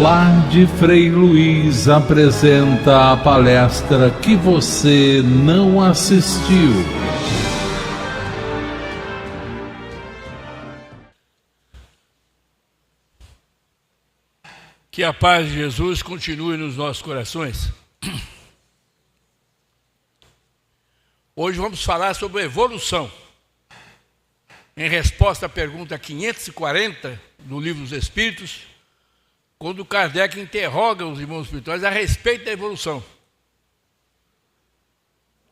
Lar de Frei Luiz apresenta a palestra que você não assistiu. Que a paz de Jesus continue nos nossos corações. Hoje vamos falar sobre evolução. Em resposta à pergunta 540 do Livro dos Espíritos, quando Kardec interroga os irmãos espirituais a respeito da evolução.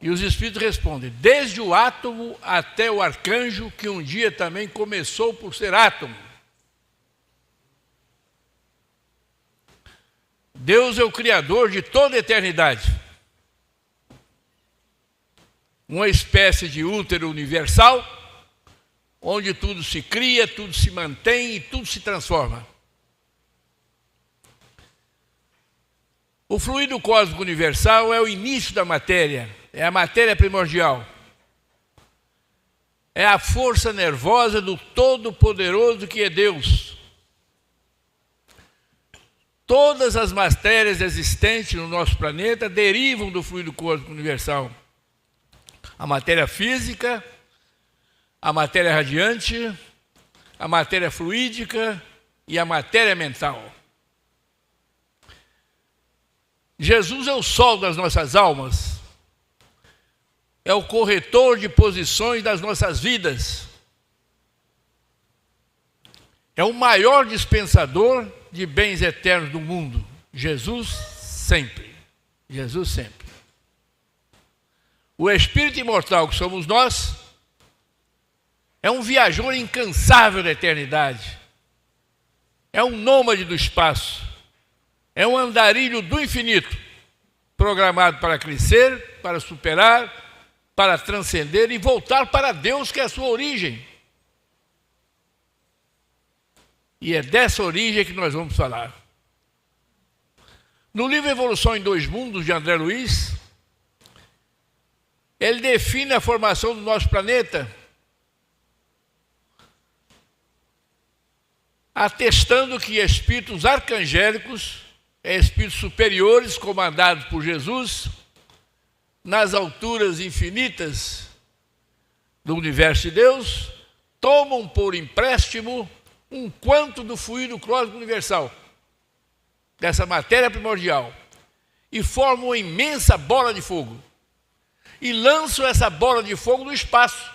E os espíritos respondem: desde o átomo até o arcanjo, que um dia também começou por ser átomo. Deus é o Criador de toda a eternidade. Uma espécie de útero universal, onde tudo se cria, tudo se mantém e tudo se transforma. O fluido cósmico universal é o início da matéria, é a matéria primordial. É a força nervosa do Todo-Poderoso que é Deus. Todas as matérias existentes no nosso planeta derivam do fluido cósmico universal. A matéria física, a matéria radiante, a matéria fluídica e a matéria mental. Jesus é o sol das nossas almas, é o corretor de posições das nossas vidas, é o maior dispensador de bens eternos do mundo. Jesus sempre. Jesus sempre. O espírito imortal que somos nós é um viajor incansável da eternidade. É um nômade do espaço. É um andarilho do infinito, programado para crescer, para superar, para transcender e voltar para Deus, que é a sua origem. E é dessa origem que nós vamos falar. No livro Evolução em Dois Mundos, de André Luiz, ele define a formação do nosso planeta atestando que espíritos arcangélicos, espíritos superiores, comandados por Jesus, nas alturas infinitas do universo de Deus, tomam por empréstimo um quanto do fluido cósmico universal, dessa matéria primordial, e formam uma imensa bola de fogo, e lançam essa bola de fogo no espaço,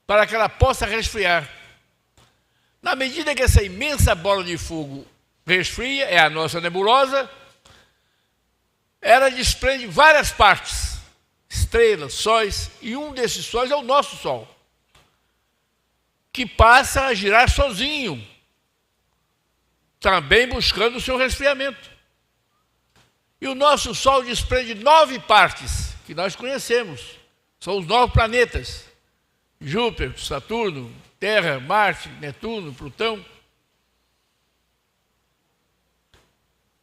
para que ela possa resfriar. Na medida que essa imensa bola de fogo resfria, é a nossa nebulosa, ela desprende várias partes, estrelas, sóis, e um desses sóis é o nosso Sol, que passa a girar sozinho, também buscando o seu resfriamento. E o nosso Sol desprende 9 partes, que nós conhecemos, são os 9 planetas: Júpiter, Saturno, Terra, Marte, Netuno, Plutão.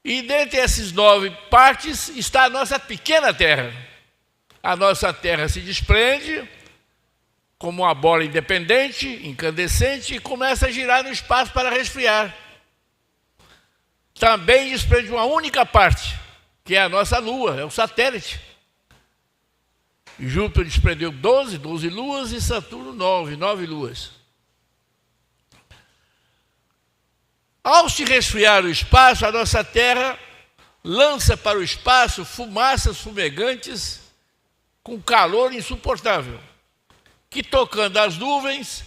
E dentre esses 9 partes está a nossa pequena Terra. A nossa Terra se desprende como uma bola independente, incandescente, e começa a girar no espaço para resfriar. Também desprende uma única parte, que é a nossa Lua, é o satélite. Júpiter desprendeu 12 luas e Saturno 9 luas. Ao se resfriar o espaço, a nossa Terra lança para o espaço fumaças fumegantes com calor insuportável, que, tocando as nuvens,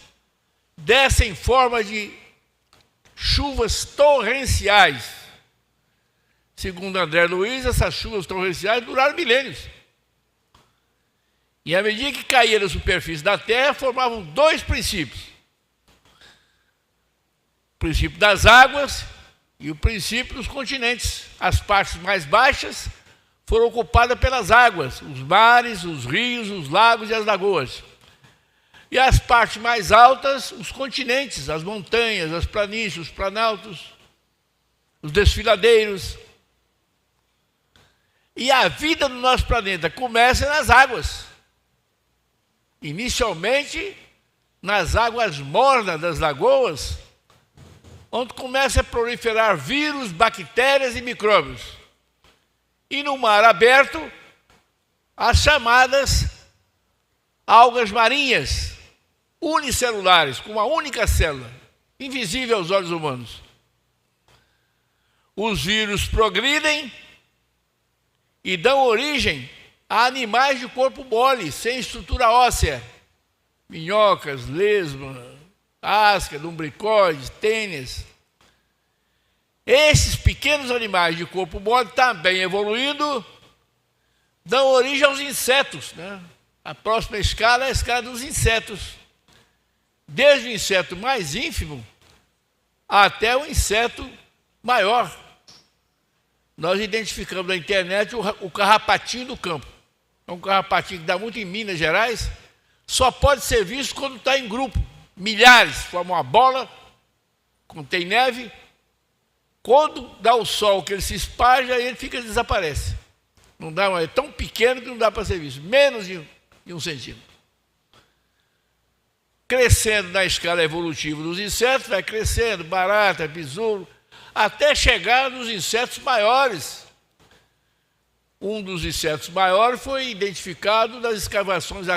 descem em forma de chuvas torrenciais. Segundo André Luiz, essas chuvas torrenciais duraram milênios. E à medida que caíam na superfície da Terra, formavam 2 princípios: o princípio das águas e o princípio dos continentes. As partes mais baixas foram ocupadas pelas águas, os mares, os rios, os lagos e as lagoas. E as partes mais altas, os continentes, as montanhas, as planícies, os planaltos, os desfiladeiros. E a vida no nosso planeta começa nas águas. Inicialmente, nas águas mornas das lagoas, onde começa a proliferar vírus, bactérias e micróbios. E no mar aberto, as chamadas algas marinhas, unicelulares, com uma única célula, invisível aos olhos humanos. Os vírus progridem e dão origem a animais de corpo mole, sem estrutura óssea, minhocas, lesmas, ascas, lumbricóides, tênias. Esses pequenos animais de corpo mole, também evoluindo, dão origem aos insetos, né? A próxima escala é a escala dos insetos. Desde o inseto mais ínfimo até o inseto maior. Nós identificamos na internet o carrapatinho do campo. É um carrapatinho que dá muito em Minas Gerais, só pode ser visto quando está em grupo. Milhares formam uma bola, contém neve. Quando dá o sol, que ele se esparja, ele desaparece. Não dá, é tão pequeno que não dá para ser visto, menos de 1 centímetro. Crescendo na escala evolutiva dos insetos, vai crescendo, barata, besouro, até chegar nos insetos maiores. Um dos insetos maiores foi identificado nas escavações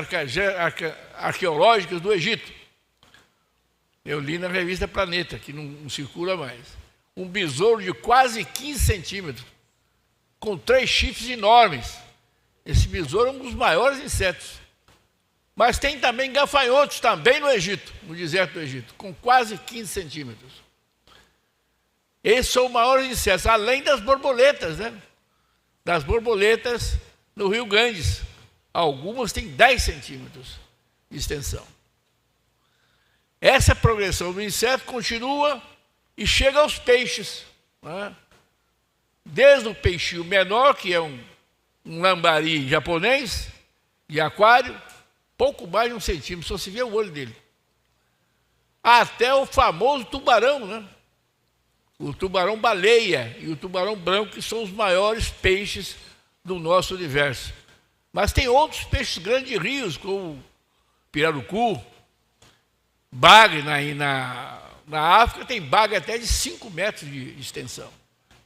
arqueológicas do Egito. Eu li na revista Planeta, que não circula mais. Um besouro de quase 15 centímetros, com 3 chifres enormes. Esse besouro é um dos maiores insetos. Mas tem também gafanhotos, também no Egito, no deserto do Egito, com quase 15 centímetros. Esses são os maiores insetos, além das borboletas, né? Das borboletas no Rio Ganges. Algumas têm 10 centímetros de extensão. Essa progressão do inseto continua e chega aos peixes, né? Desde o peixinho menor, que é um lambari japonês, de aquário, pouco mais de 1 centímetro, só se vê o olho dele, até o famoso tubarão, né? O tubarão-baleia e o tubarão branco, que são os maiores peixes do nosso universo. Mas tem outros peixes grandes de rios, como pirarucu, bagre. Na África tem bagre até de 5 metros de extensão.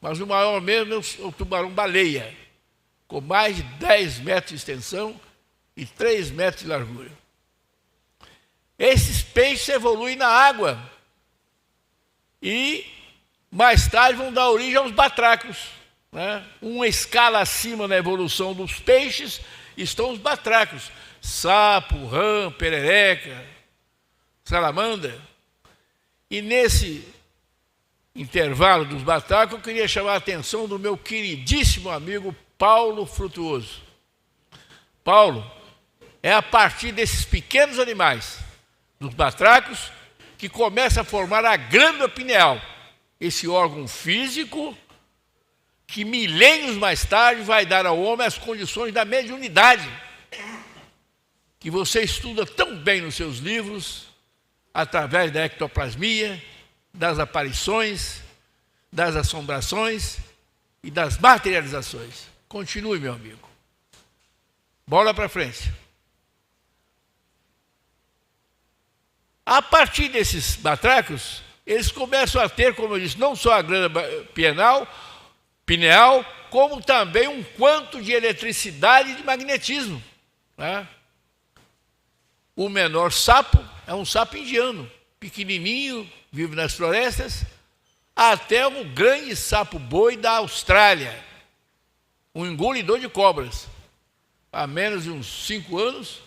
Mas o maior mesmo é o tubarão-baleia, com mais de 10 metros de extensão e 3 metros de largura. Esses peixes evoluem na água e mais tarde vão dar origem aos batráquios, né? Uma escala acima na evolução dos peixes estão os batráquios: sapo, rã, perereca, salamandra. E nesse intervalo dos batráquios, eu queria chamar a atenção do meu queridíssimo amigo Paulo Frutuoso. Paulo, é a partir desses pequenos animais, dos batráquios, que começa a formar a glândula pineal, esse órgão físico que milênios mais tarde vai dar ao homem as condições da mediunidade, que você estuda tão bem nos seus livros, através da ectoplasmia, das aparições, das assombrações e das materializações. Continue, meu amigo. Bola para frente. A partir desses batráquios, eles começam a ter, como eu disse, não só a glândula pineal, como também um quanto de eletricidade e de magnetismo, né? O menor sapo é um sapo indiano, pequenininho, vive nas florestas, até um grande sapo-boi da Austrália, um engolidor de cobras. Há menos de uns 5 anos,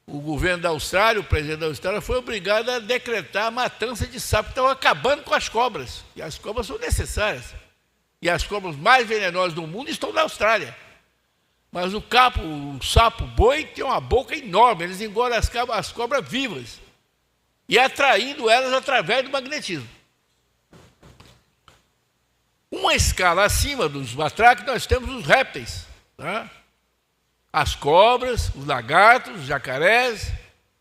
o governo da Austrália, o presidente da Austrália, foi obrigado a decretar a matança de sapos, estão acabando com as cobras. E as cobras são necessárias. E as cobras mais venenosas do mundo estão na Austrália. Mas o sapo-boi tem uma boca enorme, eles engolem as cobras vivas, e atraindo elas através do magnetismo. Uma escala acima dos batráquios, nós temos os répteis, né? As cobras, os lagartos, os jacarés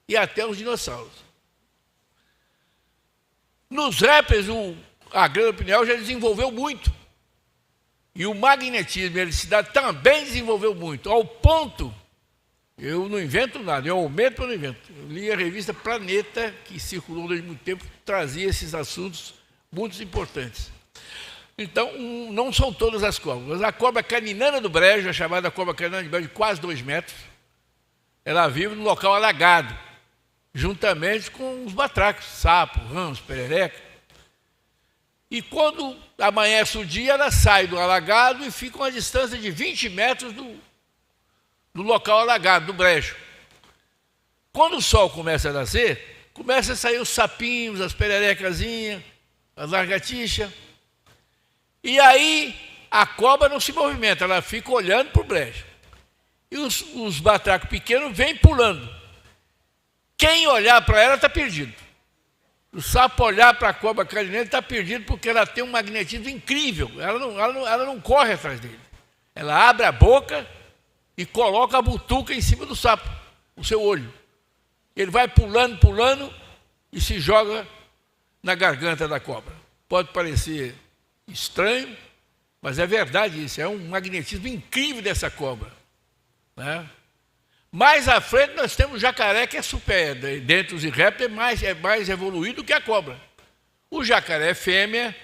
e até os dinossauros. Nos répteis, a glândula pineal já desenvolveu muito. E o magnetismo e a eletricidade também desenvolveu muito, ao ponto, eu não invento nada, eu aumento, mas não invento. Eu li a revista Planeta, que circulou durante muito tempo, trazia esses assuntos muito importantes. Então, não são todas as cobras. A cobra caninana do brejo, a chamada cobra caninana do brejo, de quase 2 metros, ela vive no local alagado, juntamente com os batracos, sapo, rãs, perereca. E quando amanhece o dia, ela sai do alagado e fica a uma distância de 20 metros do local alagado, do brejo. Quando o sol começa a nascer, começa a sair os sapinhos, as pererecazinhas, as lagartixas. E aí a cobra não se movimenta, ela fica olhando para o brejo. E os batracos pequenos vêm pulando. Quem olhar para ela está perdido. O sapo olhar para a cobra caninana está perdido porque ela tem um magnetismo incrível. Ela não corre atrás dele. Ela abre a boca e coloca a butuca em cima do sapo, o seu olho. Ele vai pulando, pulando e se joga na garganta da cobra. Pode parecer estranho, mas é verdade isso. É um magnetismo incrível dessa cobra, né? Mais à frente nós temos o jacaré, que é super, dentre os répteis, é mais evoluído que a cobra. O jacaré fêmea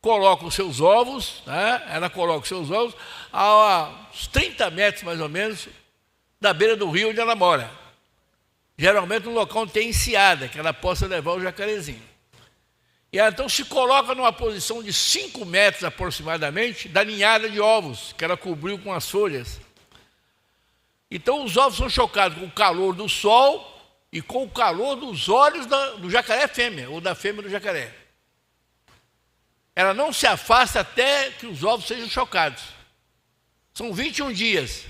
coloca os seus ovos, né? Ela coloca os seus ovos a uns 30 metros mais ou menos da beira do rio onde ela mora. Geralmente no local onde tem enseada, que ela possa levar o jacarezinho. E ela então se coloca numa posição de 5 metros aproximadamente da ninhada de ovos que ela cobriu com as folhas. Então os ovos são chocados com o calor do sol e com o calor dos olhos do jacaré fêmea, ou da fêmea do jacaré. Ela não se afasta até que os ovos sejam chocados. São 21 dias.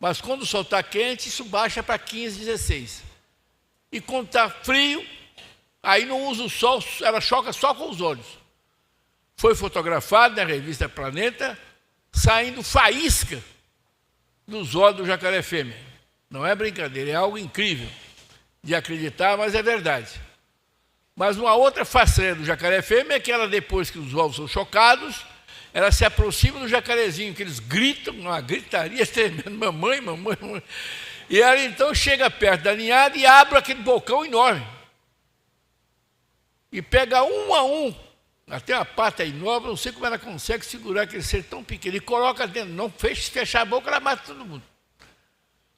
Mas quando o sol está quente, isso baixa para 15, 16. E quando está frio, aí não usa o sol, ela choca só com os olhos. Foi fotografado na revista Planeta, saindo faísca dos olhos do jacaré fêmea. Não é brincadeira, é algo incrível de acreditar, mas é verdade. Mas uma outra façanha do jacaré fêmea é que ela, depois que os ovos são chocados, ela se aproxima do jacarezinho, que eles gritam, uma gritaria tremenda, mamãe, mamãe, mamãe. E ela então chega perto da ninhada e abre aquele bocão enorme. E pega um a um, até uma pata enorme, não sei como ela consegue segurar aquele ser tão pequeno, e coloca dentro, não fechar a boca, ela mata todo mundo.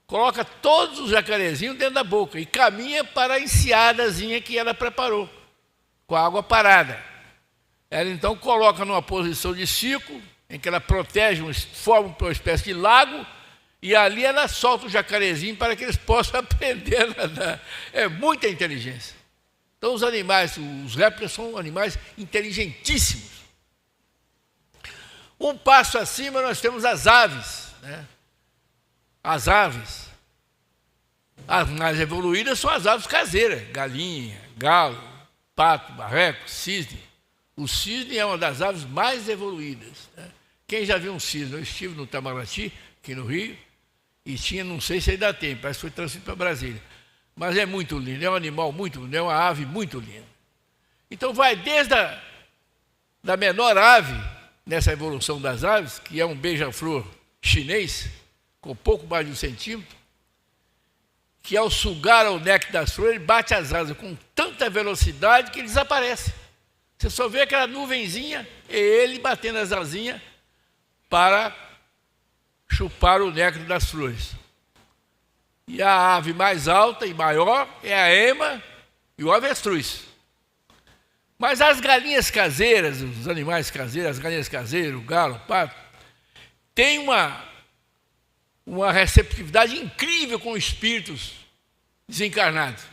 Coloca todos os jacarezinhos dentro da boca e caminha para a enseadazinha que ela preparou, com a água parada. Ela então coloca numa posição de círculo, em que ela protege, forma uma espécie de lago, e ali ela solta o jacarezinho para que eles possam aprender a nadar. É muita inteligência. Então os animais, os répteis são animais inteligentíssimos. Um passo acima nós temos as aves, né? As aves. As mais evoluídas são as aves caseiras, galinha, galo, pato, marreco, cisne. O cisne é uma das aves mais evoluídas, né? Quem já viu um cisne? Eu estive no Itamaraty, aqui no Rio, e tinha, não sei se ainda tem, parece que foi transferido para Brasília. Mas é muito lindo, é um animal muito lindo, é uma ave muito linda. Então vai desde da menor ave, nessa evolução das aves, que é um beija-flor chinês, com pouco mais de 1 centímetro, que ao sugar o néctar das flores, ele bate as asas com tanta velocidade que ele desaparece. Você só vê aquela nuvenzinha e ele batendo as asinhas para chupar o néctar das flores. E a ave mais alta e maior é a ema e o avestruz. Mas as galinhas caseiras, os animais caseiros, as galinhas caseiras, o galo, o pato, têm uma receptividade incrível com espíritos desencarnados.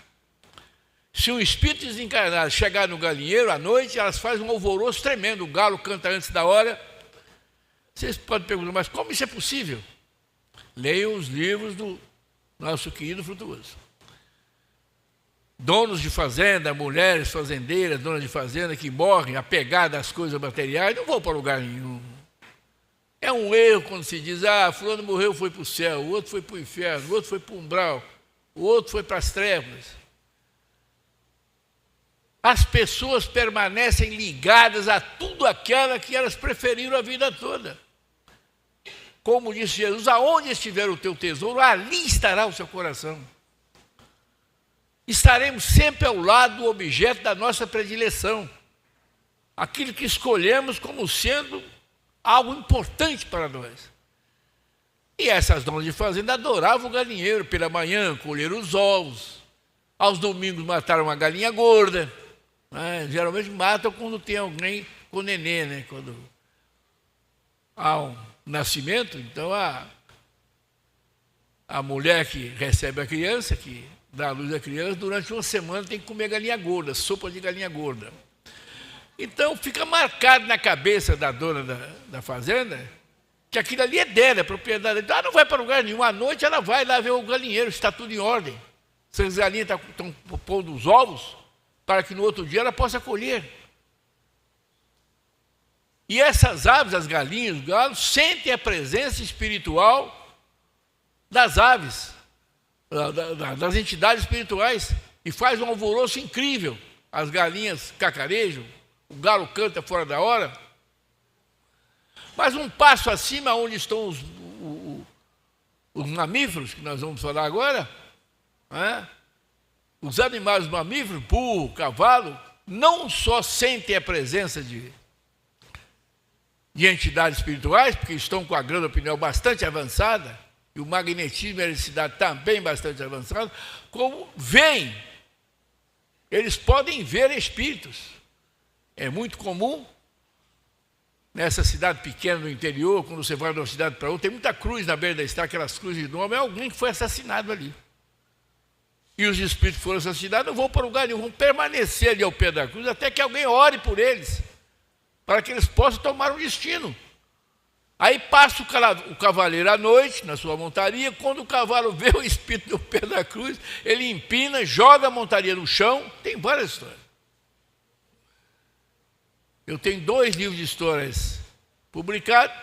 Se um espírito desencarnado chegar no galinheiro à noite, elas fazem um alvoroço tremendo, o galo canta antes da hora. Vocês podem perguntar, mas como isso é possível? Leiam os livros do nosso querido Frutuoso. Donos de fazenda, mulheres fazendeiras, donas de fazenda que morrem apegadas às coisas materiais, não vão para lugar nenhum. É um erro quando se diz, fulano morreu, foi para o céu, o outro foi para o inferno, o outro foi para o umbral, o outro foi para as trevas. As pessoas permanecem ligadas a tudo aquilo que elas preferiram a vida toda. Como disse Jesus, aonde estiver o teu tesouro, ali estará o seu coração. Estaremos sempre ao lado do objeto da nossa predileção. aquilo que escolhemos como sendo algo importante para nós. E essas donas de fazenda adoravam o galinheiro. Pela manhã colheram os ovos, aos domingos mataram uma galinha gorda, né? Geralmente matam quando tem alguém com nenê, né? Quando há um nascimento, então a mulher que recebe a criança, que dá à luz à criança, durante uma semana tem que comer galinha gorda, sopa de galinha gorda. Então fica marcado na cabeça da dona da fazenda que aquilo ali é dela, é propriedade dela. Ela não vai para lugar nenhum. À noite ela vai lá ver o galinheiro, está tudo em ordem. Se as galinhas estão pondo os ovos, para que no outro dia ela possa colher. E essas aves, as galinhas, os galos, sentem a presença espiritual das aves, das entidades espirituais, e faz um alvoroço incrível. As galinhas cacarejam, o galo canta fora da hora. Mas um passo acima, onde estão os mamíferos, que nós vamos falar agora, né? Os animais mamíferos, burro, cavalo, não só sentem a presença de entidades espirituais, porque estão com a glândula pineal bastante avançada, e o magnetismo e a eletricidade também bastante avançado, como veem. Eles podem ver espíritos. É muito comum, nessa cidade pequena do interior, quando você vai de uma cidade para outra, tem muita cruz na beira da estrada, aquelas cruzes de nome, é alguém que foi assassinado ali. E os espíritos que foram assassinados não vão para lugar nenhum, vão permanecer ali ao pé da cruz, até que alguém ore por eles, para que eles possam tomar um destino. Aí passa o cavaleiro à noite, na sua montaria, quando o cavalo vê o espírito no pé da cruz, ele empina, joga a montaria no chão, tem várias histórias. Eu tenho 2 livros de histórias publicados,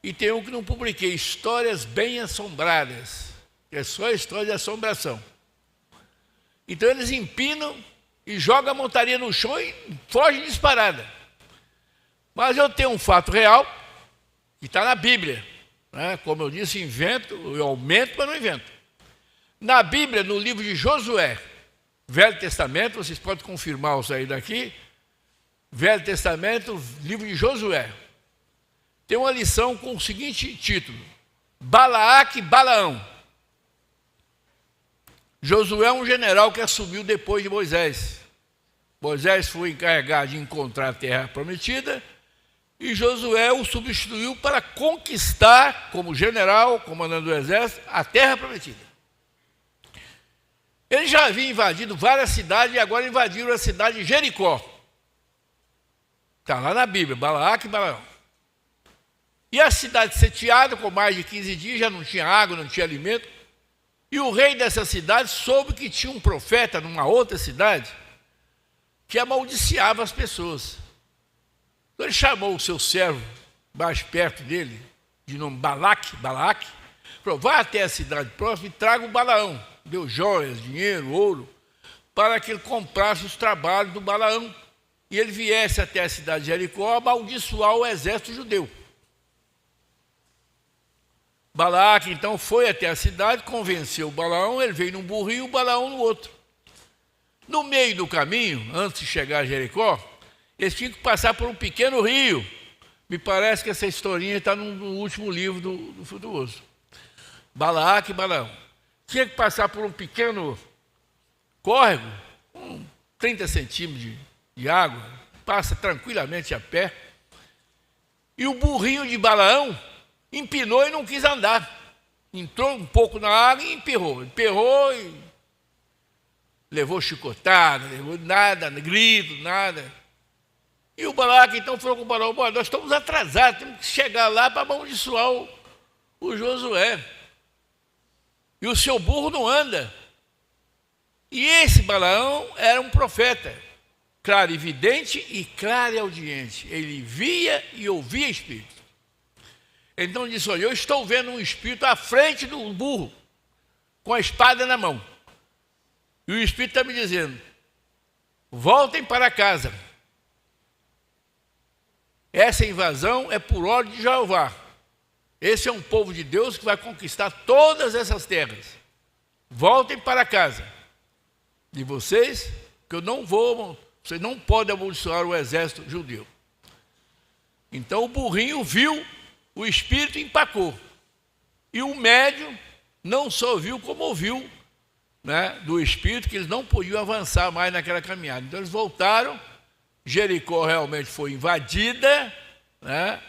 e tem um que não publiquei, Histórias Bem Assombradas, que é só história de assombração. Então eles empinam e jogam a montaria no chão e fogem disparada. Mas eu tenho um fato real, que está na Bíblia, né? Como eu disse, eu aumento, mas não invento. Na Bíblia, no livro de Josué, Velho Testamento, vocês podem confirmar ao sair daqui, Velho Testamento, livro de Josué, tem uma lição com o seguinte título: Balaaque e Balaão. Josué é um general que assumiu depois de Moisés. Moisés foi encarregado de encontrar a terra prometida, e Josué o substituiu para conquistar, como general, comandante do exército, a terra prometida. Ele já havia invadido várias cidades e agora invadiram a cidade de Jericó. Está lá na Bíblia, Balaaque e Balaão. E a cidade sitiada, com mais de 15 dias, já não tinha água, não tinha alimento. E o rei dessa cidade soube que tinha um profeta numa outra cidade que amaldiçoava as pessoas. Então ele chamou o seu servo mais perto dele, de nome Balaque, falou: vá até a cidade próxima e traga o Balaão. Deu joias, dinheiro, ouro, para que ele comprasse os trabalhos do Balaão. E ele viesse até a cidade de Jericó amaldiçoar o exército judeu. Balaque então foi até a cidade, convenceu o Balaão, ele veio num burrinho e o Balaão no outro. No meio do caminho, antes de chegar a Jericó, eles tinham que passar por um pequeno rio. Me parece que essa historinha está no último livro do Frutuoso. Balaaque e Balaão. Tinha que passar por um pequeno córrego, 30 centímetros de água, passa tranquilamente a pé. E o burrinho de Balaão empinou e não quis andar. Entrou um pouco na água e emperrou. Emperrou e levou chicotada, levou nada, grito, nada. E o Balaque então falou com o Balaão: nós estamos atrasados, temos que chegar lá para amaldiçoar o Josué. E o seu burro não anda. E esse Balaão era um profeta, clarividente e clareaudiente. Ele via e ouvia espíritos. Então ele disse: olha, eu estou vendo um espírito à frente do burro, com a espada na mão. E o espírito está me dizendo: voltem para casa. Essa invasão é por ordem de Jeová. Esse é um povo de Deus que vai conquistar todas essas terras. Voltem para casa de vocês, que eu não vou Você não pode amaldiçoar o exército judeu. Então o burrinho viu o espírito e empacou. E o médium não só viu, como ouviu, né, do espírito que eles não podiam avançar mais naquela caminhada. Então eles voltaram, Jericó realmente foi invadida, né,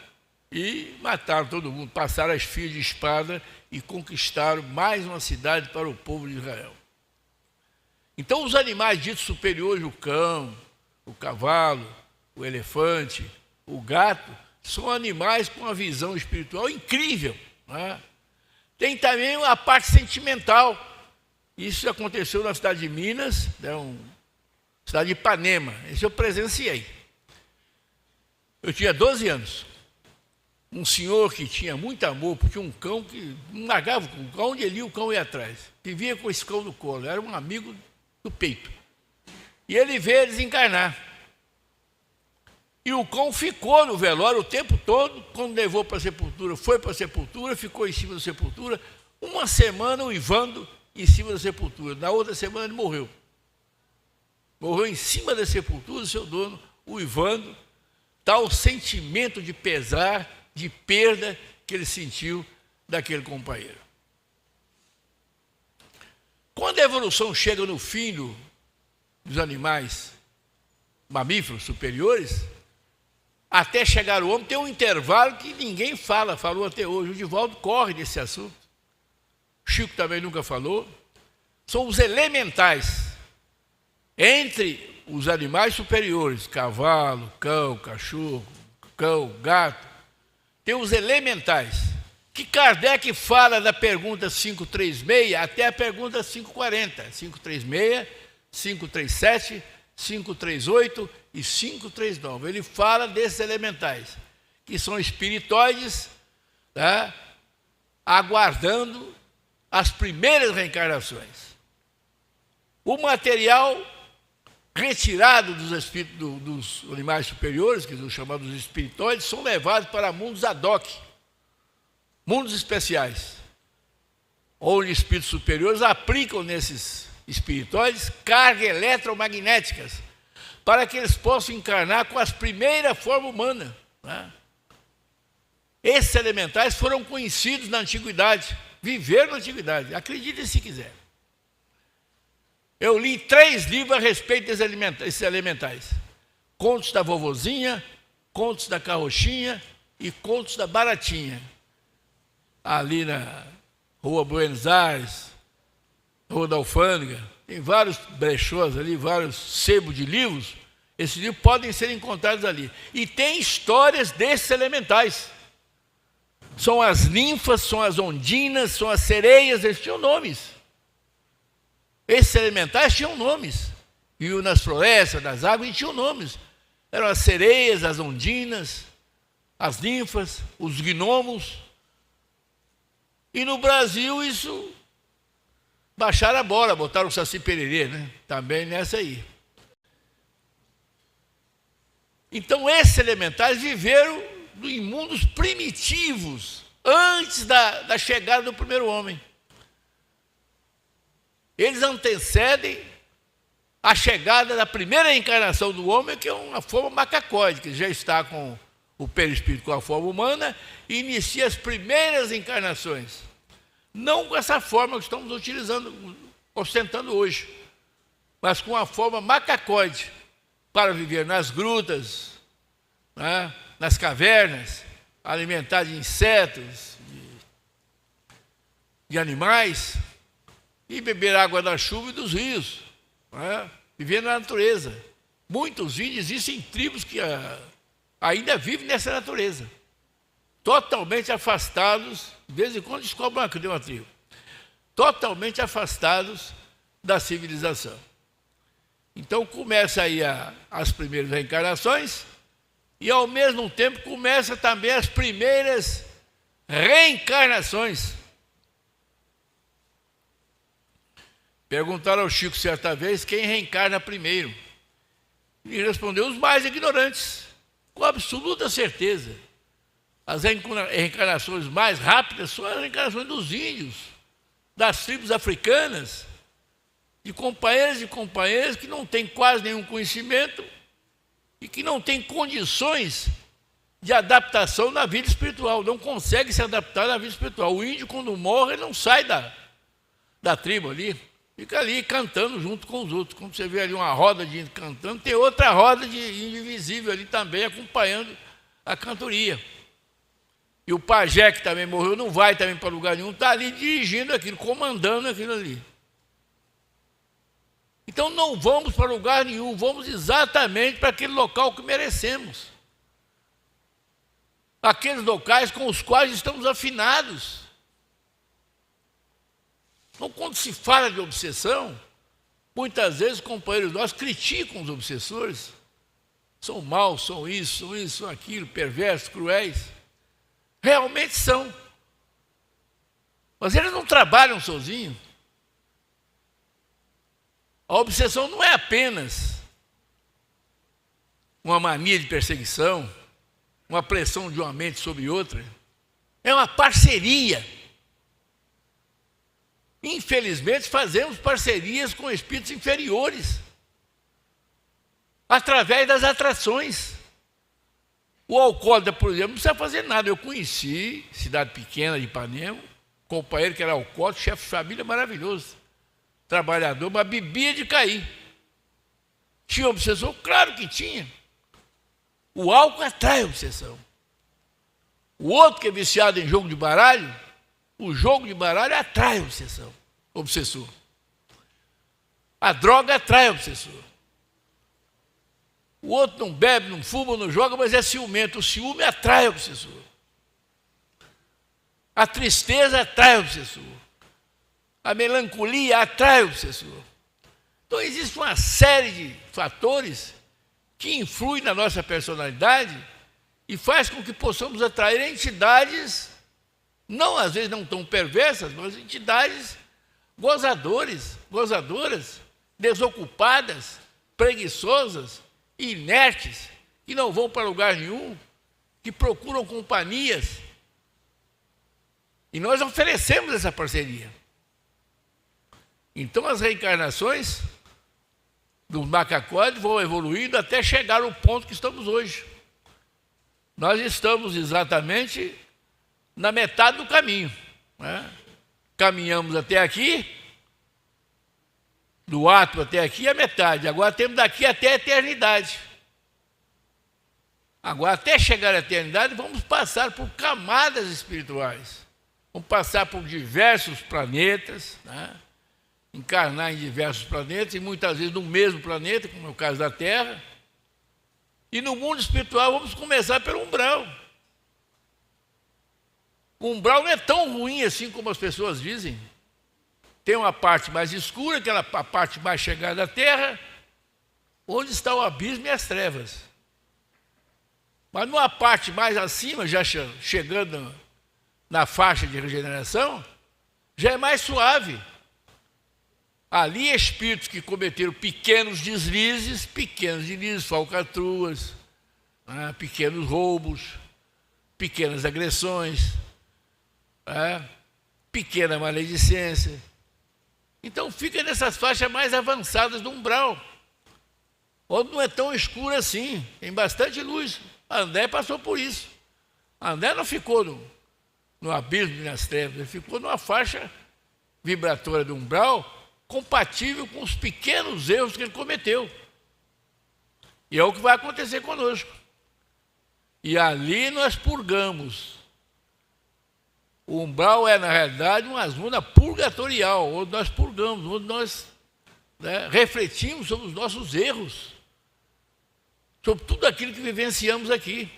e mataram todo mundo, passaram as fios de espada e conquistaram mais uma cidade para o povo de Israel. Então os animais ditos superiores, o cão, o cavalo, o elefante, o gato, são animais com uma visão espiritual incrível, né? Tem também a parte sentimental. Isso aconteceu na cidade de Minas, cidade de Ipanema. Isso eu presenciei. Eu tinha 12 anos. Um senhor que tinha muito amor, porque um cão que não largava o cão, onde ele ia, o cão ia atrás. Vivia com esse cão no colo, era um amigo do peito. E ele veio desencarnar. E o cão ficou no velório o tempo todo, quando levou para a sepultura, foi para a sepultura, ficou em cima da sepultura, uma semana uivando em cima da sepultura. Na outra semana ele morreu. Morreu em cima da sepultura, seu dono, uivando, tal sentimento de pesar, de perda que ele sentiu daquele companheiro. Quando a evolução chega no fim dos animais mamíferos superiores, até chegar o homem, tem um intervalo que ninguém falou até hoje. O Divaldo corre desse assunto. O Chico também nunca falou. São os elementais. Entre os animais superiores, cavalo, cão, cachorro, cão, gato, tem os elementais, que Kardec fala da pergunta 536 até a pergunta 540. 536, 537, 538 e 539. Ele fala desses elementais, que são espiritoides, tá, aguardando as primeiras reencarnações. O material retirado dos espíritos dos animais superiores, que são chamados espiritoides, são levados para mundos ad hoc, mundos especiais, onde espíritos superiores aplicam nesses espiritoides cargas eletromagnéticas para que eles possam encarnar com as primeiras formas humanas, né? Esses elementais foram conhecidos na antiguidade, viveram na antiguidade, acreditem se quiser. Eu li 3 livros a respeito desses elementais. Contos da Vovozinha, Contos da Carrochinha e Contos da Baratinha. Ali na Rua Buenos Aires, Rua da Alfândega, tem vários brechós ali, vários sebos de livros. Esses livros podem ser encontrados ali. E tem histórias desses elementais. São as ninfas, são as ondinas, são as sereias, eles tinham nomes. Esses elementais tinham nomes. Viviam nas florestas, nas águas, e tinham nomes. Eram as sereias, as ondinas, as ninfas, os gnomos. E no Brasil isso baixaram a bola, botaram o Saci Pererê, né? Também nessa aí. Então esses elementais viveram em mundos primitivos, antes da chegada do primeiro homem. Eles antecedem a chegada da primeira encarnação do homem, que é uma forma macacóide, que já está com o perispírito com a forma humana, e inicia as primeiras encarnações. Não com essa forma que estamos utilizando, ostentando hoje, mas com a forma macacóide, para viver nas grutas, né, nas cavernas, alimentar de insetos, de animais, e beber água da chuva e dos rios, né? Viver na natureza. Muitos índios existem tribos que ainda vivem nessa natureza, totalmente afastados, de vez em quando descobrem uma tribo, totalmente afastados da civilização. Então começa aí as primeiras reencarnações, e ao mesmo tempo começa também as primeiras reencarnações. Perguntaram ao Chico certa vez quem reencarna primeiro. E respondeu os mais ignorantes, com absoluta certeza. As reencarnações mais rápidas são as reencarnações dos índios, das tribos africanas, de companheiros e companheiras que não têm quase nenhum conhecimento e que não têm condições de adaptação na vida espiritual, não consegue se adaptar na vida espiritual. O índio, quando morre, ele não sai da tribo ali, fica ali cantando junto com os outros. Quando você vê ali uma roda de índio cantando, tem outra roda de índio invisível ali também acompanhando a cantoria. E o pajé, que também morreu, não vai também para lugar nenhum, está ali dirigindo aquilo, comandando aquilo ali. Então não vamos para lugar nenhum, vamos exatamente para aquele local que merecemos. Aqueles locais com os quais estamos afinados. Então, quando se fala de obsessão, muitas vezes companheiros nossos criticam os obsessores. São maus, são isso, são aquilo, perversos, cruéis. Realmente são. Mas eles não trabalham sozinhos. A obsessão não é apenas uma mania de perseguição, uma pressão de uma mente sobre outra. É uma parceria. Infelizmente, fazemos parcerias com espíritos inferiores, através das atrações. O alcoólatra, por exemplo, não precisa fazer nada. Eu conheci, cidade pequena de Ipanema, companheiro que era alcoólatra, chefe de família maravilhoso, trabalhador, mas bebia de cair. Tinha obsessão? Claro que tinha. O álcool atrai a obsessão. O outro que é viciado em jogo de baralho, o jogo de baralho atrai a obsessão, obsessor. A droga atrai o obsessor. O outro não bebe, não fuma, não joga, mas é ciumento. O ciúme atrai o obsessor. A tristeza atrai o obsessor. A melancolia atrai o obsessor. Então existe uma série de fatores que influem na nossa personalidade e faz com que possamos atrair entidades, não às vezes não tão perversas, mas entidades gozadoras, desocupadas, preguiçosas, inertes, que não vão para lugar nenhum, que procuram companhias. E nós oferecemos essa parceria. Então as reencarnações dos macacóides vão evoluindo até chegar ao ponto que estamos hoje. Nós estamos exatamente na metade do caminho, né? Caminhamos até aqui, do átomo até aqui a metade. Agora temos daqui até a eternidade. Agora, até chegar à eternidade, vamos passar por camadas espirituais. Vamos passar por diversos planetas, né? Encarnar em diversos planetas, e muitas vezes no mesmo planeta, como é o caso da Terra. E no mundo espiritual vamos começar pelo umbral. O umbral não é tão ruim assim como as pessoas dizem. Tem uma parte mais escura, aquela parte mais chegada da Terra, onde está o abismo e as trevas. Mas numa parte mais acima, já chegando na faixa de regeneração, já é mais suave. Ali, espíritos que cometeram pequenos deslizes, falcatruas, né, pequenos roubos, pequenas agressões, né, pequena maledicência. Então fica nessas faixas mais avançadas do umbral, onde não é tão escuro assim, tem bastante luz. André passou por isso. André não ficou no abismo e nas trevas, ele ficou numa faixa vibratória do umbral, compatível com os pequenos erros que ele cometeu. E é o que vai acontecer conosco. E ali nós purgamos. O umbral é, na realidade, uma zona purgatorial, onde nós purgamos, onde nós, né, refletimos sobre os nossos erros, sobre tudo aquilo que vivenciamos aqui.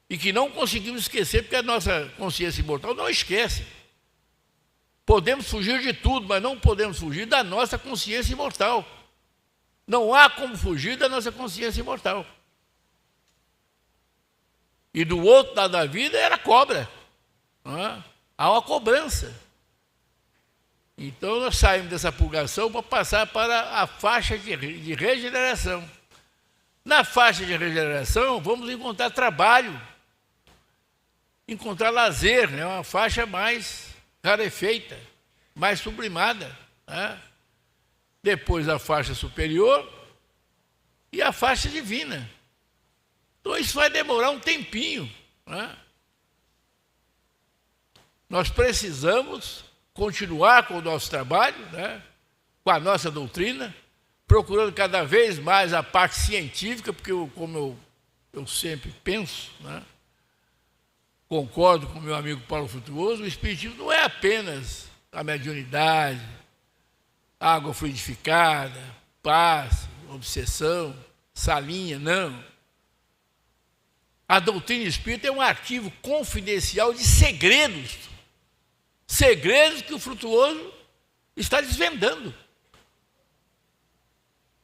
E que não conseguimos esquecer, porque a nossa consciência imortal não esquece. Podemos fugir de tudo, mas não podemos fugir da nossa consciência imortal. Não há como fugir da nossa consciência imortal. E do outro lado da vida era cobra. Há uma cobrança. Então nós saímos dessa purgação para passar para a faixa de regeneração. Na faixa de regeneração, vamos encontrar trabalho, encontrar lazer, né? Uma faixa mais rarefeita, mais sublimada, né? depois a faixa superior e a faixa divina. Então isso vai demorar um tempinho, né? Nós precisamos continuar com o nosso trabalho, né? Com a nossa doutrina, procurando cada vez mais a parte científica, porque como eu sempre penso, né? Concordo com o meu amigo Paulo Frutuoso, o espiritismo não é apenas a mediunidade, água fluidificada, passe, obsessão, salinha, não. A doutrina espírita é um arquivo confidencial de segredos, segredos que o Frutuoso está desvendando.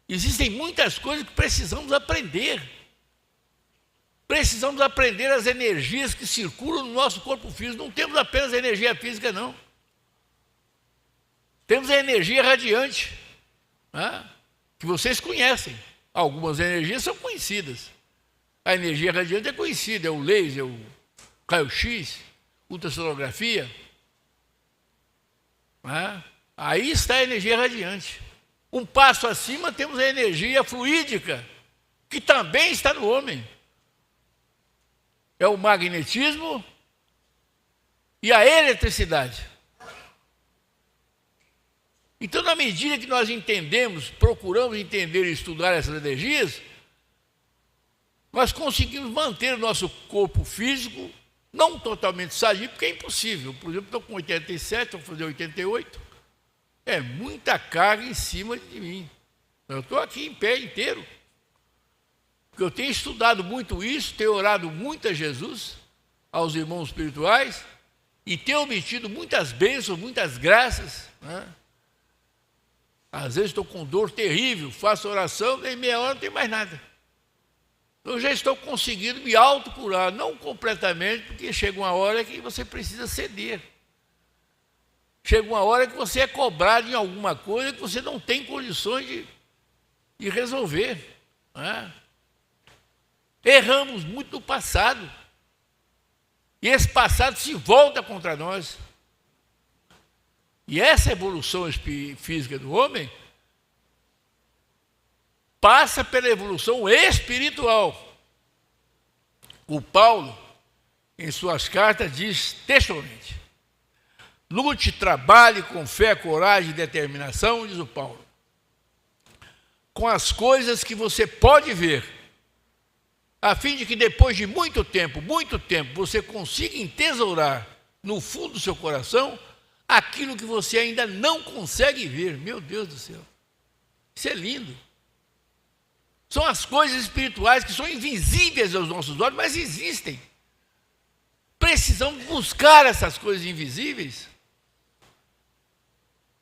Existem muitas coisas que precisamos aprender. Precisamos aprender as energias que circulam no nosso corpo físico. Não temos apenas a energia física, não. Temos a energia radiante, né? Que vocês conhecem. Algumas energias são conhecidas. A energia radiante é conhecida, é o laser, o raio-x, ultrassonografia. Né? Aí está a energia radiante. Um passo acima temos a energia fluídica, que também está no homem. É o magnetismo e a eletricidade. Então, na medida que nós entendemos, procuramos entender e estudar essas energias, nós conseguimos manter o nosso corpo físico não totalmente sadio, porque é impossível. Por exemplo, estou com 87, vou fazer 88. É muita carga em cima de mim. Eu estou aqui em pé inteiro. Porque eu tenho estudado muito isso, tenho orado muito a Jesus, aos irmãos espirituais, e tenho obtido muitas bênçãos, muitas graças, né? Às vezes estou com dor terrível, faço oração, em meia hora não tem mais nada. Eu já estou conseguindo me autocurar, não completamente, porque chega uma hora que você precisa ceder. Chega uma hora que você é cobrado em alguma coisa que você não tem condições de resolver, né? Erramos muito no passado. E esse passado se volta contra nós. E essa evolução física do homem passa pela evolução espiritual. O Paulo, em suas cartas, diz textualmente: lute, trabalhe com fé, coragem e determinação, diz o Paulo, com as coisas que você pode ver, a fim de que depois de muito tempo, você consiga entesourar no fundo do seu coração aquilo que você ainda não consegue ver. Meu Deus do céu, isso é lindo. São as coisas espirituais que são invisíveis aos nossos olhos, mas existem. Precisamos buscar essas coisas invisíveis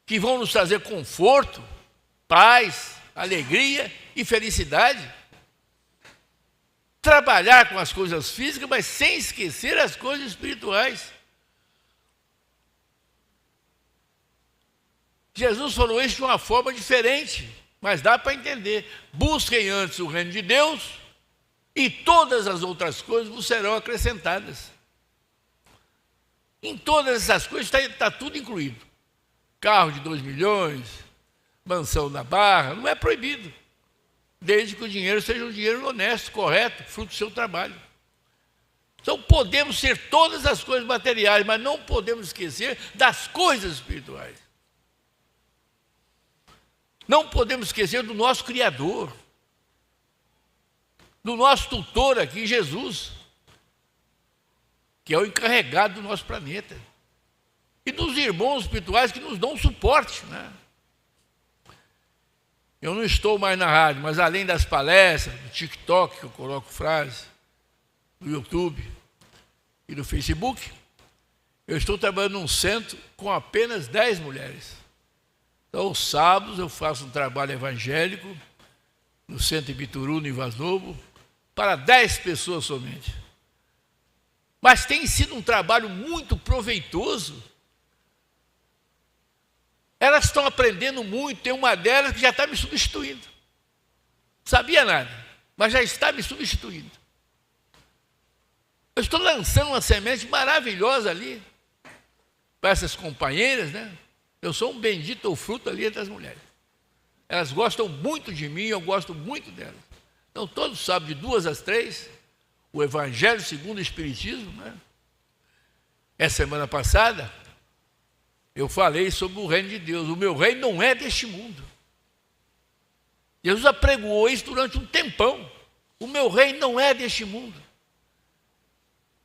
que vão nos trazer conforto, paz, alegria e felicidade. Trabalhar com as coisas físicas, mas sem esquecer as coisas espirituais. Jesus falou isso de uma forma diferente, mas dá para entender. Busquem antes o reino de Deus e todas as outras coisas vos serão acrescentadas. Em todas essas coisas está tudo incluído. Carro de 2 milhões, mansão na Barra, não é proibido. Desde que o dinheiro seja um dinheiro honesto, correto, fruto do seu trabalho. Então podemos ser todas as coisas materiais, mas não podemos esquecer das coisas espirituais. Não podemos esquecer do nosso Criador, do nosso tutor aqui, Jesus, que é o encarregado do nosso planeta, e dos irmãos espirituais que nos dão suporte, né? Eu não estou mais na rádio, mas além das palestras, do TikTok, que eu coloco frase, do YouTube e do Facebook, eu estou trabalhando num centro com apenas 10 mulheres. Então, aos sábados, eu faço um trabalho evangélico no centro Ibituru, no Vaz Novo, para 10 pessoas somente. Mas tem sido um trabalho muito proveitoso. Elas estão aprendendo muito, tem uma delas que já está me substituindo. Sabia nada, mas já está me substituindo. Eu estou lançando uma semente maravilhosa ali, para essas companheiras, né? Eu sou um bendito fruto ali entre as mulheres. Elas gostam muito de mim, eu gosto muito delas. Então, todos sabem, de 2 às 3, o Evangelho segundo o Espiritismo, né? Essa semana passada, eu falei sobre o reino de Deus. O meu reino não é deste mundo. Jesus apregoou isso durante um tempão. O meu reino não é deste mundo.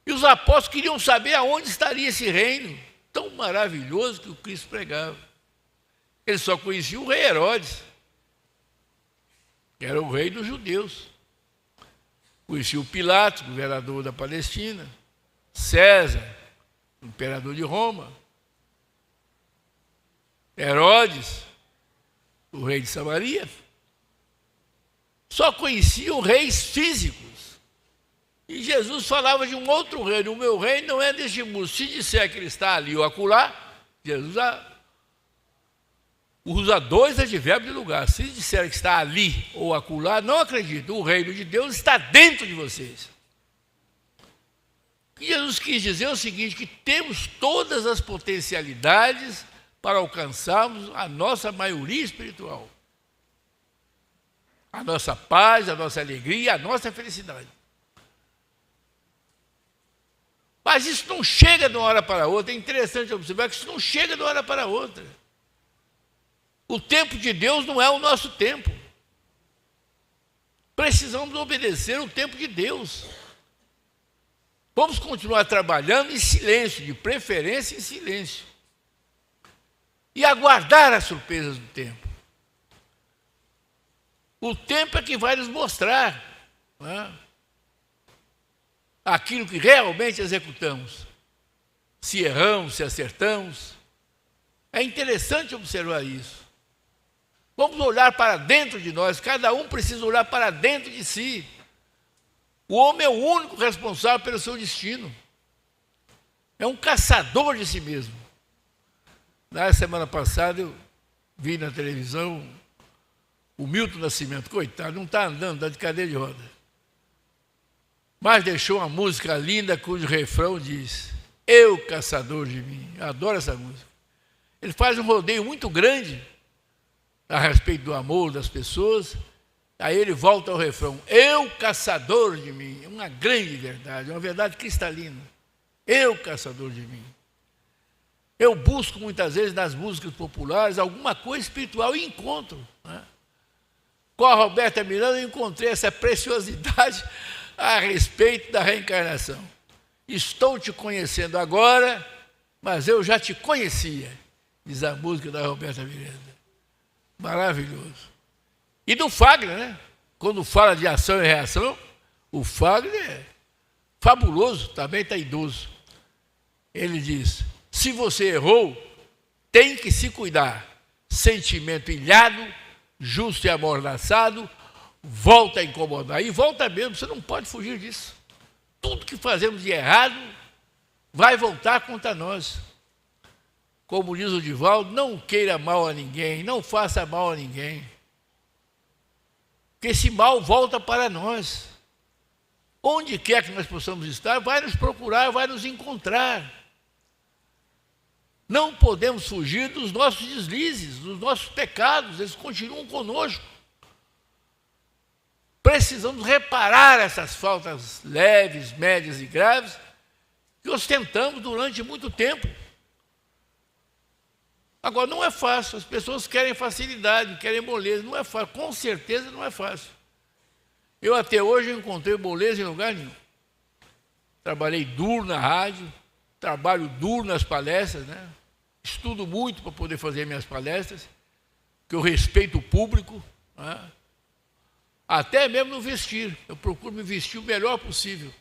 E os apóstolos queriam saber aonde estaria esse reino tão maravilhoso que o Cristo pregava. Eles só conheciam o rei Herodes, que era o rei dos judeus. Conheciam o Pilatos, governador da Palestina, César, imperador de Roma, Herodes, o rei de Samaria. Só conheciam reis físicos. E Jesus falava de um outro reino. O meu reino não é deste mundo. Se disser que ele está ali ou acolá, Jesus usa 2 advérbios de lugar. Se disser que está ali ou acolá, não acredito. O reino de Deus está dentro de vocês. O que Jesus quis dizer é o seguinte, que temos todas as potencialidades para alcançarmos a nossa maioria espiritual. A nossa paz, a nossa alegria, a nossa felicidade. Mas isso não chega de uma hora para outra. É interessante observar que isso não chega de uma hora para outra. O tempo de Deus não é o nosso tempo. Precisamos obedecer o tempo de Deus. Vamos continuar trabalhando em silêncio, de preferência em silêncio. E aguardar as surpresas do tempo. O tempo é que vai nos mostrar, né, aquilo que realmente executamos. Se erramos, se acertamos. É interessante observar isso. Vamos olhar para dentro de nós. Cada um precisa olhar para dentro de si. O homem é o único responsável pelo seu destino. É um caçador de si mesmo. Na semana passada eu vi na televisão o Milton Nascimento, coitado, não está andando, está de cadeira de roda. Mas deixou uma música linda cujo refrão diz: eu, caçador de mim. Eu adoro essa música. Ele faz um rodeio muito grande a respeito do amor das pessoas. Aí ele volta ao refrão: eu, caçador de mim. É uma grande verdade, uma verdade cristalina. Eu, caçador de mim. Eu busco muitas vezes nas músicas populares alguma coisa espiritual e encontro, né? Com a Roberta Miranda eu encontrei essa preciosidade a respeito da reencarnação. Estou te conhecendo agora, mas eu já te conhecia, diz a música da Roberta Miranda. Maravilhoso. E do Fagner, né? Quando fala de ação e reação, o Fagner é fabuloso, também está idoso. Ele diz: se você errou, tem que se cuidar. Sentimento ilhado, justo e amordaçado, volta a incomodar. E volta mesmo, você não pode fugir disso. Tudo que fazemos de errado vai voltar contra nós. Como diz o Divaldo, não queira mal a ninguém, não faça mal a ninguém. Porque esse mal volta para nós. Onde quer que nós possamos estar, vai nos procurar, vai nos encontrar. Não podemos fugir dos nossos deslizes, dos nossos pecados, eles continuam conosco. Precisamos reparar essas faltas leves, médias e graves que ostentamos durante muito tempo. Agora, não é fácil, as pessoas querem facilidade, querem moleza, não é fácil, com certeza não é fácil. Eu até hoje encontrei moleza em lugar nenhum. Trabalhei duro na rádio, trabalho duro nas palestras, né? Estudo muito para poder fazer minhas palestras, que eu respeito o público, né? Até mesmo no vestir, eu procuro me vestir o melhor possível.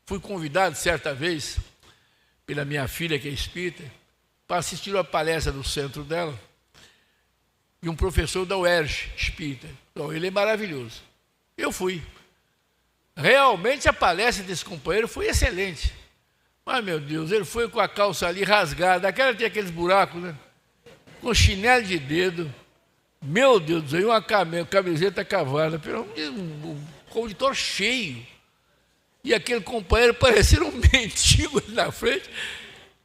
Fui convidado certa vez pela minha filha, que é espírita, para assistir uma palestra no centro dela, e um professor da UERJ, espírita. Então, ele é maravilhoso. Eu fui. Realmente a palestra desse companheiro foi excelente. Mas, meu Deus, ele foi com a calça ali rasgada, aquela tem aqueles buracos, né? Com chinelo de dedo. Meu Deus do céu, e uma camiseta cavada, um auditório cheio. E aquele companheiro parecia um mendigo ali na frente.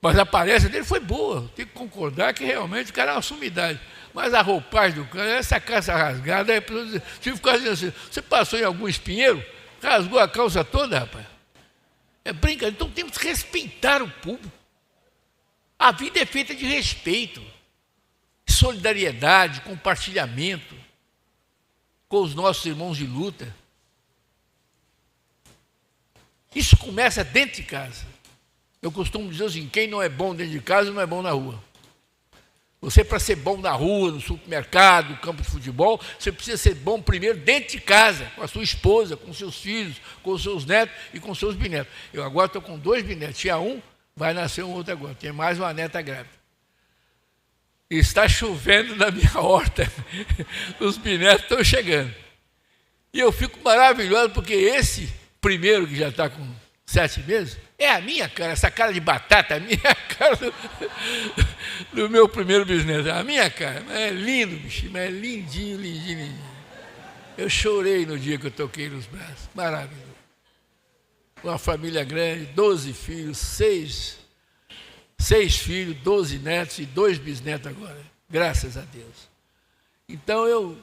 Mas a palestra dele foi boa. Tem que concordar que realmente o cara é uma sumidade. mas a roupagem do cara, essa calça rasgada, se ficar dizendo assim, você passou em algum espinheiro, rasgou a calça toda, rapaz. É brincadeira, então temos que respeitar o público. A vida é feita de respeito, solidariedade, compartilhamento com os nossos irmãos de luta. Isso começa dentro de casa. Eu costumo dizer assim, quem não é bom dentro de casa não é bom na rua. Você, para ser bom na rua, no supermercado, no campo de futebol, você precisa ser bom primeiro dentro de casa, com a sua esposa, com seus filhos, com os seus netos e com os seus bisnetos. Eu agora estou com 2 bisnetos, tinha um, vai nascer um outro agora, tem mais uma neta grávida. Está chovendo na minha horta, os bisnetos estão chegando. E eu fico maravilhoso, porque esse primeiro, que já está com 7 meses, é a minha cara, essa cara de batata, a minha cara do meu primeiro bisneto, a minha cara. Mas é lindo, bichinho, mas é lindinho, lindinho, lindinho. Eu chorei no dia que eu toquei nos braços, maravilhoso. Uma família grande, 12 filhos, 6 filhos, 12 netos e 2 bisnetos agora, graças a Deus. Então eu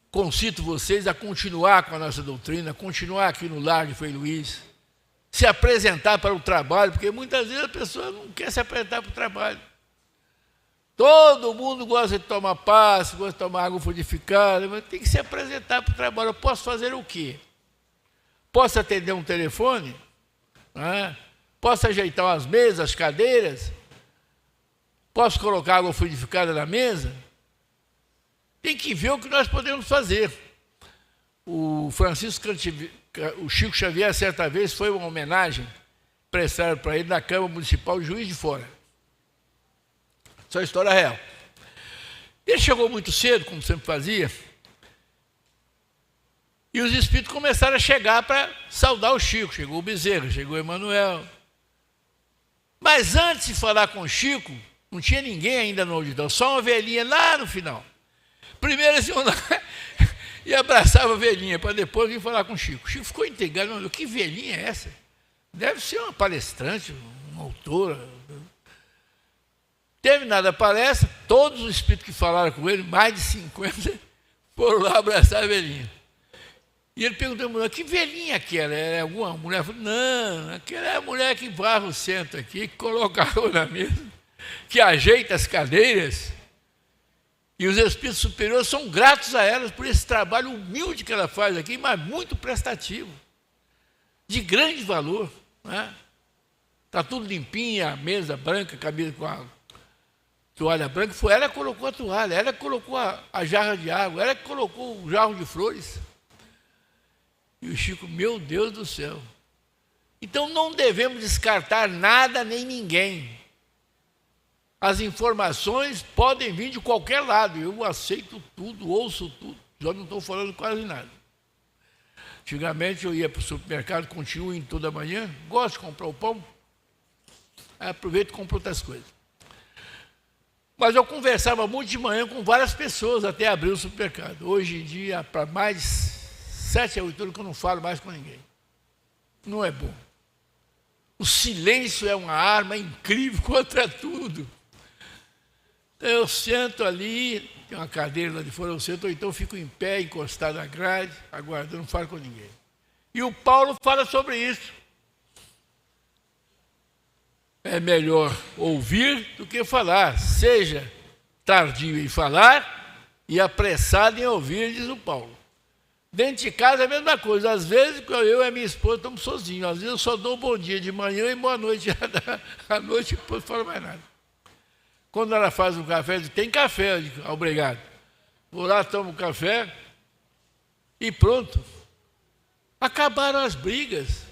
concito vocês a continuar com a nossa doutrina, continuar aqui no Lar de Frei Luís, se apresentar para o trabalho, porque muitas vezes a pessoa não quer se apresentar para o trabalho. Todo mundo gosta de tomar passe, gosta de tomar água frutificada, mas tem que se apresentar para o trabalho. Eu posso fazer o quê? Posso atender um telefone? Posso ajeitar umas mesas, as cadeiras? Posso colocar água frutificada na mesa? Tem que ver o que nós podemos fazer. O Chico Xavier, certa vez, foi uma homenagem prestada para ele na Câmara Municipal de Juiz de Fora. Isso é história real. Ele chegou muito cedo, como sempre fazia, e os espíritos começaram a chegar para saudar o Chico. Chegou o Bezerra, chegou o Emanuel. Mas antes de falar com o Chico, não tinha ninguém ainda no auditório, só uma velhinha lá no final. Primeiro eles iam lá e abraçava a velhinha, para depois vir falar com o Chico. O Chico ficou intrigado, que velhinha é essa? Deve ser uma palestrante, uma autora. Terminada a palestra, todos os espíritos que falaram com ele, mais de 50, foram lá abraçar a velhinha. E ele perguntou à mulher, que velhinha aquela? É alguma mulher? Eu falei, não, aquela é a mulher que varre o centro aqui, que coloca água na mesa, que ajeita as cadeiras. E os espíritos superiores são gratos a elas por esse trabalho humilde que ela faz aqui, mas muito prestativo, de grande valor. Está tudo limpinho, a mesa branca, cabida com a toalha branca. Foi ela que colocou a toalha, ela que colocou a jarra de água, ela que colocou o jarro de flores. E o Chico, meu Deus do céu. Então não devemos descartar nada nem ninguém. As informações podem vir de qualquer lado. Eu aceito tudo, ouço tudo. Já não estou falando quase nada. Antigamente eu ia para o supermercado, continuo indo toda manhã. Gosto de comprar o pão. Aí aproveito e compro outras coisas. Mas eu conversava muito de manhã com várias pessoas até abrir o supermercado. Hoje em dia, para mais 7 a 8 anos que eu não falo mais com ninguém. Não é bom. O silêncio é uma arma incrível contra tudo. Eu sento ali, tem uma cadeira lá de fora, eu sento, ou então fico em pé, encostado na grade, aguardando, não falo com ninguém. E o Paulo fala sobre isso. É melhor ouvir do que falar. Seja tardio em falar e apressado em ouvir, diz o Paulo. Dentro de casa é a mesma coisa. Às vezes eu e a minha esposa estamos sozinhos. Às vezes eu só dou bom dia de manhã e boa noite à noite, depois não falo mais nada. Quando ela faz um café, eu digo, tem café, eu digo, obrigado. Vou lá, tomo um café e pronto. Acabaram as brigas,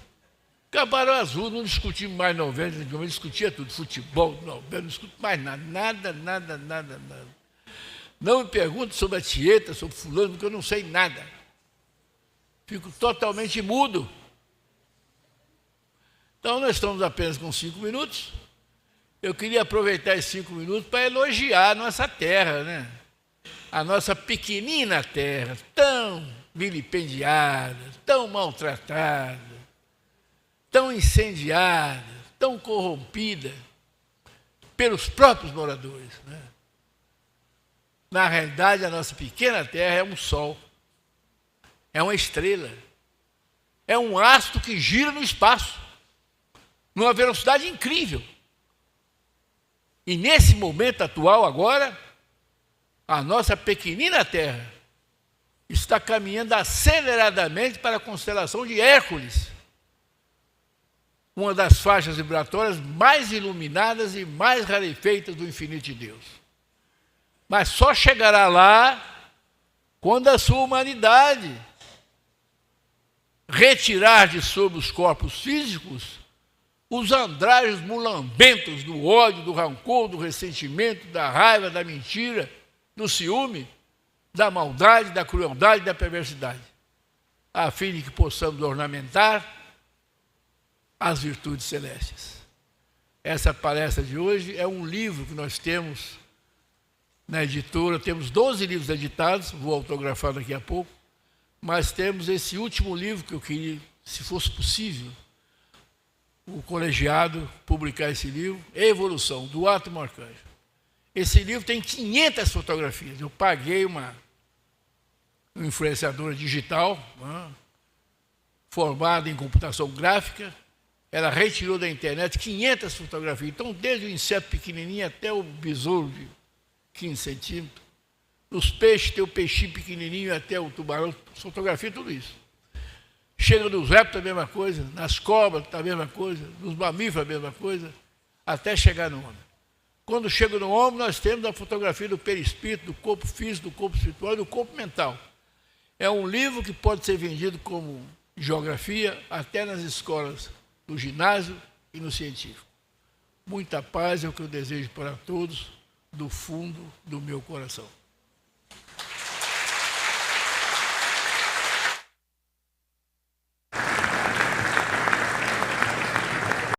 acabaram as ruas, não discutimos mais novela, discutia tudo, futebol, novela, não discuto mais nada. Não me pergunte sobre a Tieta, sobre fulano, porque eu não sei nada. Fico totalmente mudo. Então, nós estamos apenas com 5 minutos. Eu queria aproveitar esses 5 minutos para elogiar a nossa terra, né? A nossa pequenina terra, tão vilipendiada, tão maltratada, tão incendiada, tão corrompida pelos próprios moradores, né? Na realidade, a nossa pequena Terra é um sol, é uma estrela, é um astro que gira no espaço, numa velocidade incrível. E nesse momento atual agora, a nossa pequenina Terra está caminhando aceleradamente para a constelação de Hércules, uma das faixas vibratórias mais iluminadas e mais rarefeitas do infinito de Deus. Mas só chegará lá quando a sua humanidade retirar de sobre os corpos físicos os andrajos mulambentos do ódio, do rancor, do ressentimento, da raiva, da mentira, do ciúme, da maldade, da crueldade, da perversidade, a fim de que possamos ornamentar as virtudes celestes. Essa palestra de hoje é um livro que nós temos na editora, temos 12 livros editados, vou autografar daqui a pouco, mas temos esse último livro que eu queria, se fosse possível, o colegiado publicar esse livro, Evolução, do Átomo Arcanjo. Esse livro tem 500 fotografias. Eu paguei uma influenciadora digital, formada em computação gráfica, ela retirou da internet 500 fotografias. Então, desde o inseto pequenininho até o besouro de 15 centímetros, nos peixes tem o peixinho pequenininho até o tubarão, fotografia tudo isso. Chega nos répteis a mesma coisa, nas cobras a mesma coisa, nos mamíferos a mesma coisa, até chegar no homem. Quando chega no homem, nós temos a fotografia do perispírito, do corpo físico, do corpo espiritual e do corpo mental. É um livro que pode ser vendido como geografia até nas escolas, no ginásio e no científico. Muita paz é o que eu desejo para todos, do fundo do meu coração.